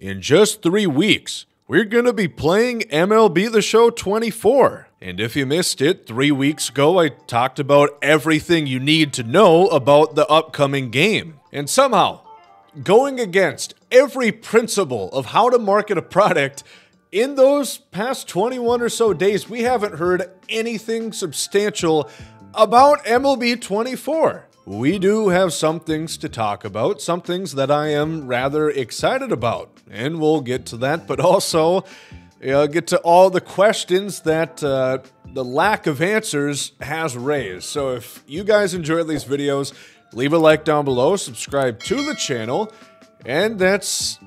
In just 3 weeks, we're going to be playing MLB The Show 24. And if you missed it, 3 weeks ago I talked about everything you need to know about the upcoming game. And somehow, going against every principle of how to market a product, in those past 21 or so days, we haven't heard anything substantial about MLB 24. We do have some things to talk about, some things that I am rather excited about, and we'll get to that, but also get to all the questions that the lack of answers has raised. So if you guys enjoyed these videos, leave a like down below, subscribe to the channel, and let's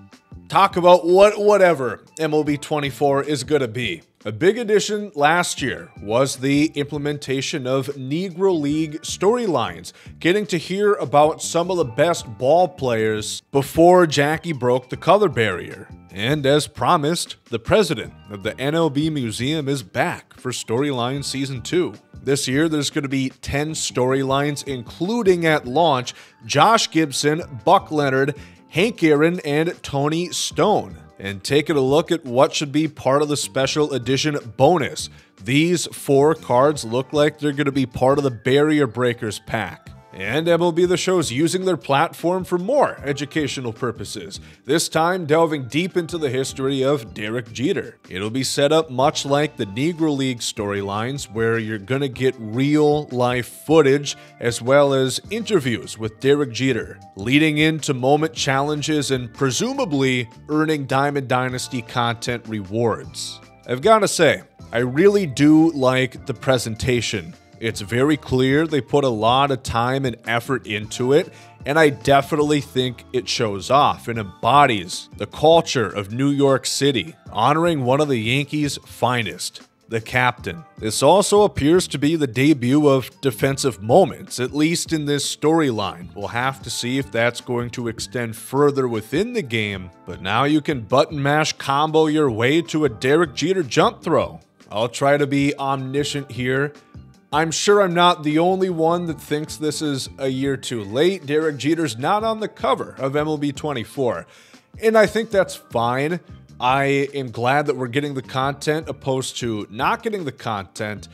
talk about whatever MLB 24 is going to be. A big addition last year was the implementation of Negro League storylines, getting to hear about some of the best ball players before Jackie broke the color barrier. And as promised, the president of the MLB Museum is back for Storyline Season 2. This year, there's going to be 10 storylines, including at launch Josh Gibson, Buck Leonard, Hank Aaron, and Tony Stone. And taking a look at what should be part of the special edition bonus. These 4 cards look like they're going to be part of the Barrier Breakers pack. And MLB The Show is using their platform for more educational purposes, this time delving deep into the history of Derek Jeter. It'll be set up much like the Negro League storylines, where you're gonna get real-life footage as well as interviews with Derek Jeter, leading into moment challenges and presumably earning Diamond Dynasty content rewards. I've gotta say, I really do like the presentation. It's very clear they put a lot of time and effort into it, and I definitely think it shows off and embodies the culture of New York City, honoring one of the Yankees' finest, the captain. This also appears to be the debut of defensive moments, at least in this storyline. We'll have to see if that's going to extend further within the game, but now you can button mash combo your way to a Derek Jeter jump throw. I'll try to be omniscient here. I'm sure I'm not the only one that thinks this is a year too late. Derek Jeter's not on the cover of MLB 24, and I think that's fine. I am glad that we're getting the content opposed to not getting the content.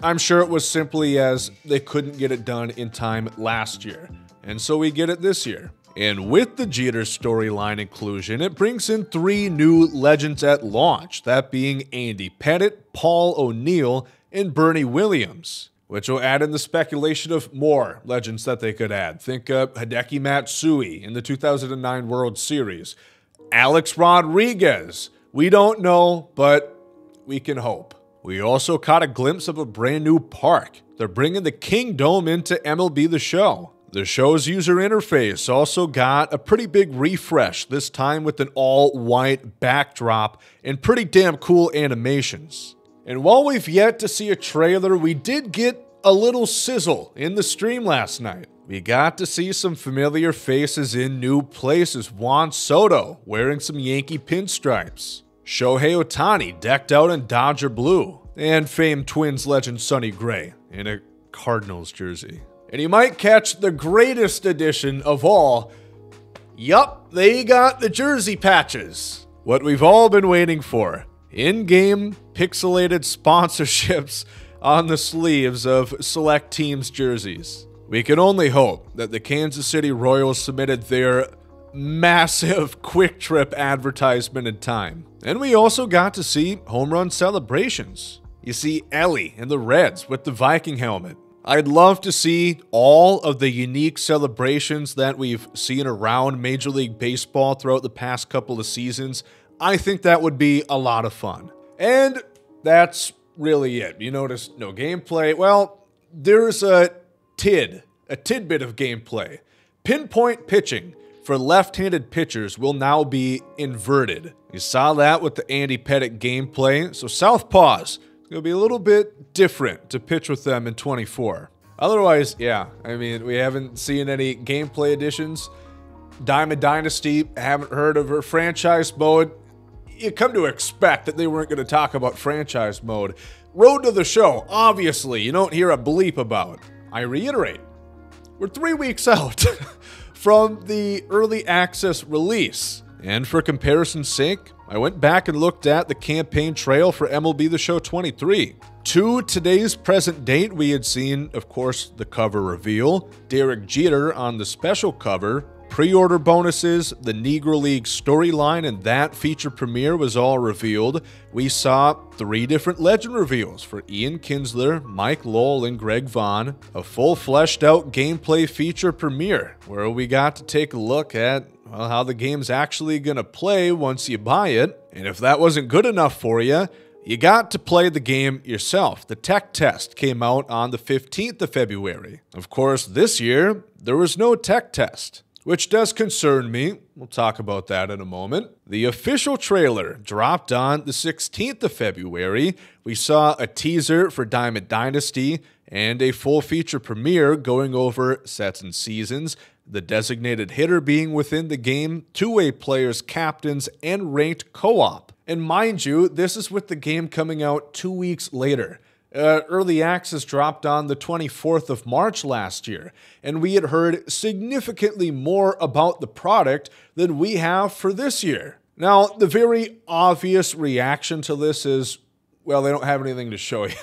I'm sure it was simply as they couldn't get it done in time last year, and so we get it this year. And with the Jeter storyline inclusion, it brings in 3 new legends at launch, that being Andy Pettitte, Paul O'Neill, and Bernie Williams, which will add in the speculation of more legends that they could add. Think of Hideki Matsui in the 2009 World Series. Alex Rodriguez. We don't know, but we can hope. We also caught a glimpse of a brand new park. They're bringing the Kingdome into MLB The Show. The show's user interface also got a pretty big refresh, this time with an all-white backdrop and pretty damn cool animations. And while we've yet to see a trailer, we did get a little sizzle in the stream last night. We got to see some familiar faces in new places. Juan Soto wearing some Yankee pinstripes. Shohei Ohtani decked out in Dodger blue. And famed Twins legend Sonny Gray in a Cardinals jersey. And you might catch the greatest addition of all. Yup, they got the jersey patches. What we've all been waiting for. In-game pixelated sponsorships on the sleeves of select teams' jerseys. We can only hope that the Kansas City Royals submitted their massive Quick Trip advertisement in time. And we also got to see home run celebrations. You see Ellie and the Reds with the Viking helmet. I'd love to see all of the unique celebrations that we've seen around Major League Baseball throughout the past couple of seasons. I think that would be a lot of fun. And that's really it. You notice no gameplay. Well, there's a tidbit of gameplay. Pinpoint pitching for left-handed pitchers will now be inverted. You saw that with the Andy Pettitte gameplay. So southpaws, it's going to be a little bit different to pitch with them in 24. Otherwise, yeah, I mean, we haven't seen any gameplay additions. Diamond Dynasty, haven't heard of her franchise mode. You come to expect that they weren't going to talk about franchise mode. Road to the Show, obviously, you don't hear a bleep about. I reiterate, we're 3 weeks out from the early access release. And for comparison's sake, I went back and looked at the campaign trail for MLB The Show 23. To today's present date, we had seen, of course, the cover reveal, Derek Jeter on the special cover, pre-order bonuses, the Negro League storyline, and that feature premiere was all revealed. We saw 3 different legend reveals for Ian Kinsler, Mike Lowell, and Greg Vaughn, a full fleshed out gameplay feature premiere where we got to take a look at how the game's actually gonna play once you buy it. And if that wasn't good enough for you, you got to play the game yourself. The tech test came out on the 15th of February. Of course, this year, there was no tech test, which does concern me. We'll talk about that in a moment. The official trailer dropped on the 16th of February. We saw a teaser for Diamond Dynasty and a full feature premiere going over sets and seasons, the designated hitter being within the game, two-way players, captains, and ranked co-op. And mind you, this is with the game coming out 2 weeks later. Early access dropped on the 24th of March last year, and we had heard significantly more about the product than we have for this year. Now, the very obvious reaction to this is, well, they don't have anything to show you,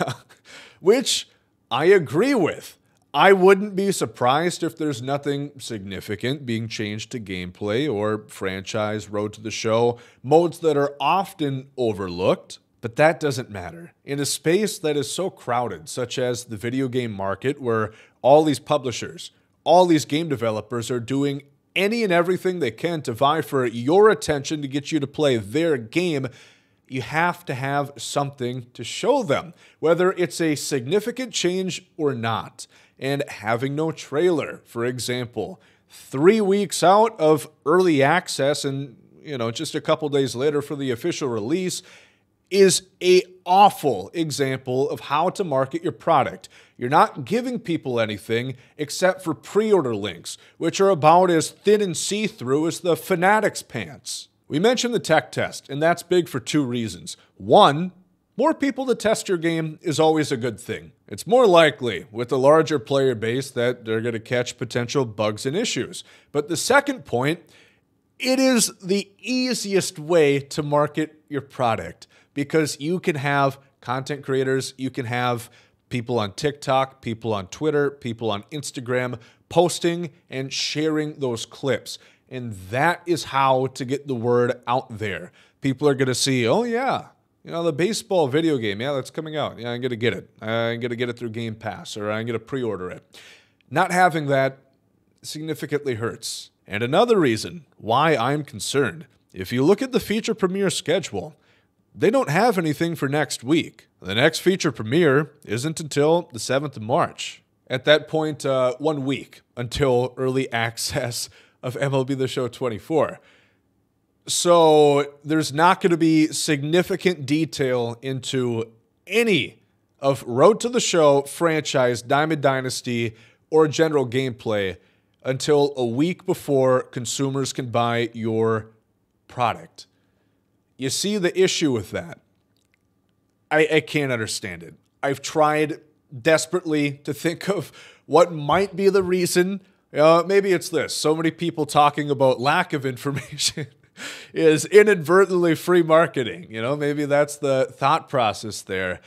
which I agree with. I wouldn't be surprised if there's nothing significant being changed to gameplay or franchise, road to the show, modes that are often overlooked. But that doesn't matter. In a space that is so crowded, such as the video game market, where all these publishers, all these game developers are doing any and everything they can to vie for your attention to get you to play their game, you have to have something to show them, whether it's a significant change or not. And having no trailer, for example, 3 weeks out of early access and, just a couple days later for the official release, is an awful example of how to market your product. You're not giving people anything except for pre-order links, which are about as thin and see-through as the Fanatics pants. We mentioned the tech test, and that's big for 2 reasons. One, more people to test your game is always a good thing. It's more likely, with a larger player base, that they're going to catch potential bugs and issues. But the second point, it is the easiest way to market your product, because you can have content creators, you can have people on TikTok, people on Twitter, people on Instagram posting and sharing those clips. And that is how to get the word out there. People are going to see, oh yeah, the baseball video game, yeah, that's coming out. Yeah, I'm going to get it. I'm going to get it through Game Pass, or I'm going to pre-order it. Not having that significantly hurts. And another reason why I'm concerned, if you look at the feature premiere schedule, they don't have anything for next week. The next feature premiere isn't until the 7th of March. At that point, 1 week until early access of MLB The Show 24. So there's not going to be significant detail into any of Road to the Show, franchise, Diamond Dynasty, or general gameplay until a week before consumers can buy your product. You see the issue with that? I can't understand it. I've tried desperately to think of what might be the reason. Maybe it's this. So many people talking about lack of information is inadvertently free marketing. Maybe that's the thought process there.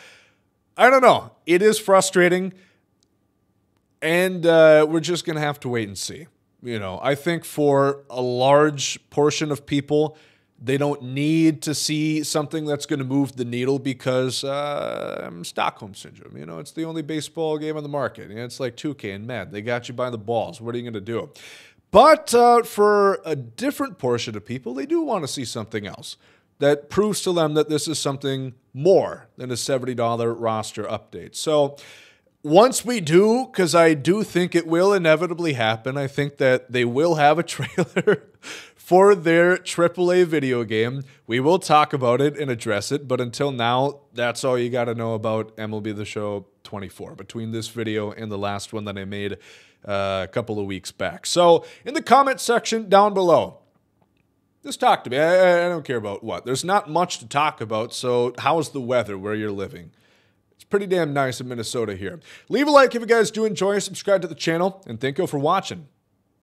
I don't know. It is frustrating, and we're just going to have to wait and see. I think for a large portion of people, they don't need to see something that's going to move the needle because Stockholm Syndrome. It's the only baseball game on the market. It's like 2K and Madden. They got you by the balls. What are you going to do? But for a different portion of people, they do want to see something else that proves to them that this is something more than a $70 roster update. So once we do, because I do think it will inevitably happen, I think that they will have a trailer for their AAA video game. We will talk about it and address it, but until now, that's all you got to know about MLB The Show 24, between this video and the last one that I made a couple of weeks back. So in the comment section down below, just talk to me. I don't care about what. There's not much to talk about, so how's the weather where you're living? It's pretty damn nice in Minnesota here. Leave a like if you guys do enjoy, subscribe to the channel, and thank you for watching.